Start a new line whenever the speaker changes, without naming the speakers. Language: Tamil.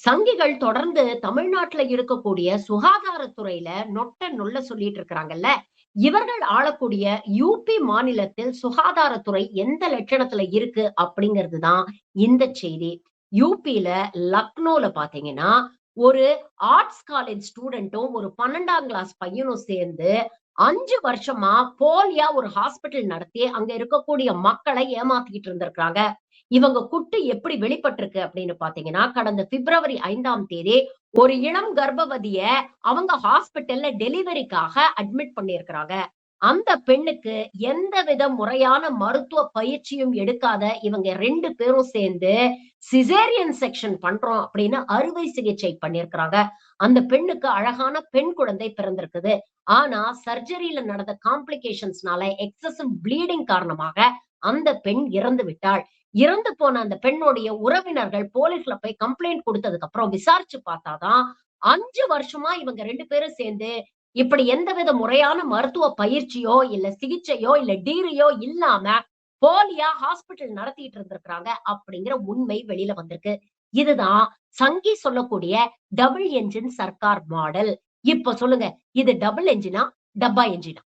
சங்கிகள் தொடர்ந்து தமிழ்நாட்டுல இருக்கக்கூடிய சுகாதாரத்துறையில நொட்ட நொல்ல சொல்லிட்டு இருக்கிறாங்கல்ல. இவர்கள் ஆளக்கூடிய யூபி மாநிலத்தில் சுகாதாரத்துறை எந்த லட்சணத்துல இருக்கு அப்படிங்கிறது தான் இந்த செய்தி. யூபில லக்னோல பாத்தீங்கன்னா, ஒரு ஆர்ட்ஸ் காலேஜ் ஸ்டூடெண்ட்டும், ஒரு 12ஆம் கிளாஸ் பையனும் சேர்ந்து 5 வருஷமா போலியா ஒரு ஹாஸ்பிட்டல் நடத்தி அங்க இருக்கக்கூடிய மக்களை ஏமாத்திக்கிட்டு இருந்திருக்காங்க. இவங்க குட்டு எப்படி வெளிப்பட்டிருக்கு அப்படின்னு பாத்தீங்கன்னா, கடந்த பிப்ரவரி 5ஆம் தேதி ஒரு இளம் கர்ப்பவதிய அவங்க ஹாஸ்பிட்டல்ல டெலிவரிக்காக அட்மிட் பண்ணியிருக்கிறாங்க. அந்த பெண்ணுக்கு எந்தவித முறையான மருத்துவ பயிற்சியும் எடுக்காத இவங்க 2 பேரும் சேர்ந்து சிசேரியன் செக்ஷன் பண்றோம் அப்படின்னு அறுவை சிகிச்சை பண்ணியிருக்கிறாங்க. அந்த பெண்ணுக்கு அழகான பெண் குழந்தை பிறந்திருக்குது. ஆனா சர்ஜரியில நடந்த காம்ப்ளிகேஷன்ஸ்னால எக்ஸசிவ் ப்ளீடிங் காரணமாக அந்த பெண் இறந்து விட்டாள். இறந்து போன அந்த பெண்ணுடைய உறவினர்கள் போலீஸ்ல போய் கம்ப்ளைண்ட் குடுத்ததுக்கு அப்புறம் விசாரிச்சு பார்த்தாதான், 5 வருஷமா இவங்க 2 பேரும் சேர்ந்து இப்படி எந்தவித முறையான மருத்துவ பயிற்சியோ, இல்ல சிகிச்சையோ, இல்ல டிகிரியோ இல்லாம போலியா ஹாஸ்பிட்டல் நடத்திட்டு இருந்திருக்காங்க அப்படிங்கிற உண்மை வெளியில வந்திருக்கு. இதுதான் சங்கி சொல்லக்கூடிய டபுள் என்ஜின் சர்க்கார் மாடல். இப்ப சொல்லுங்க, இது டபுள் என்ஜினா? டப்பா என்ஜினா?